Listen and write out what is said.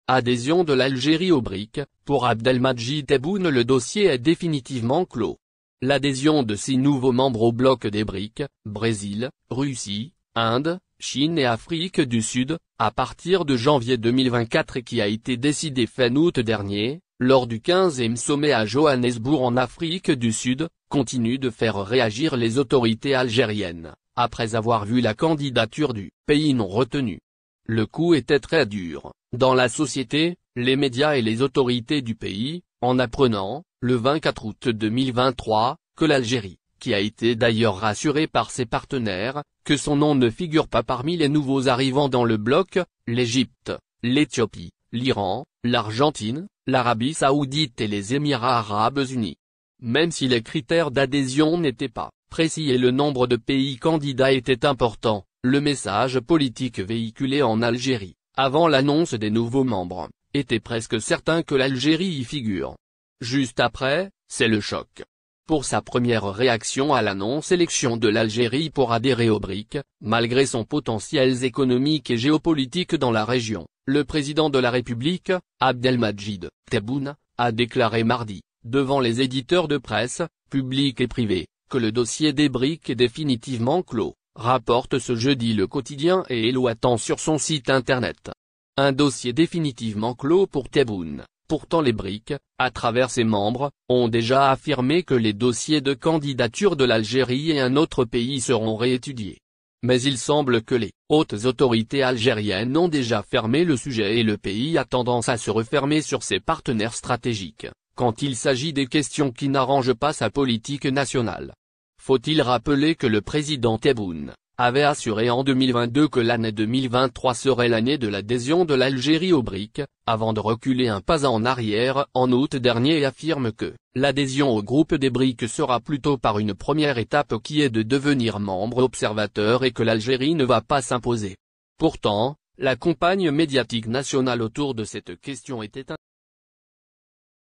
Adhésion de l'Algérie au BRIC, pour Abdelmadjid Tebboune le dossier est définitivement clos. L'adhésion de 6 nouveaux membres au bloc des BRIC, Brésil, Russie, Inde, Chine et Afrique du Sud, à partir de janvier 2024 et qui a été décidée fin août dernier, lors du 15e sommet à Johannesburg en Afrique du Sud, continue de faire réagir les autorités algériennes, après avoir vu la candidature du pays non retenue. Le coup était très dur, dans la société, les médias et les autorités du pays, en apprenant, le 24 août 2023, que l'Algérie, qui a été d'ailleurs rassurée par ses partenaires, que son nom ne figure pas parmi les nouveaux arrivants dans le bloc, l'Égypte, l'Éthiopie, l'Iran, l'Argentine, l'Arabie Saoudite et les Émirats Arabes Unis. Même si les critères d'adhésion n'étaient pas précis et le nombre de pays candidats était important, le message politique véhiculé en Algérie, avant l'annonce des nouveaux membres, était presque certain que l'Algérie y figure. Juste après, c'est le choc. Pour sa première réaction à l'annonce-élection de l'Algérie pour adhérer au BRIC, malgré son potentiel économique et géopolitique dans la région, le président de la République, Abdelmadjid Tebboune, a déclaré mardi, devant les éditeurs de presse, publics et privés, que le dossier des BRIC est définitivement clos, rapporte ce jeudi le quotidien et Eloatan sur son site internet. Un dossier définitivement clos pour Tebboune. Pourtant les BRIC, à travers ses membres, ont déjà affirmé que les dossiers de candidature de l'Algérie et un autre pays seront réétudiés. Mais il semble que les hautes autorités algériennes ont déjà fermé le sujet et le pays a tendance à se refermer sur ses partenaires stratégiques, quand il s'agit des questions qui n'arrangent pas sa politique nationale. Faut-il rappeler que le président Tebboune avait assuré en 2022 que l'année 2023 serait l'année de l'adhésion de l'Algérie au BRIC, avant de reculer un pas en arrière en août dernier et affirme que l'adhésion au groupe des BRIC sera plutôt par une première étape qui est de devenir membre observateur et que l'Algérie ne va pas s'imposer. Pourtant, la campagne médiatique nationale autour de cette question était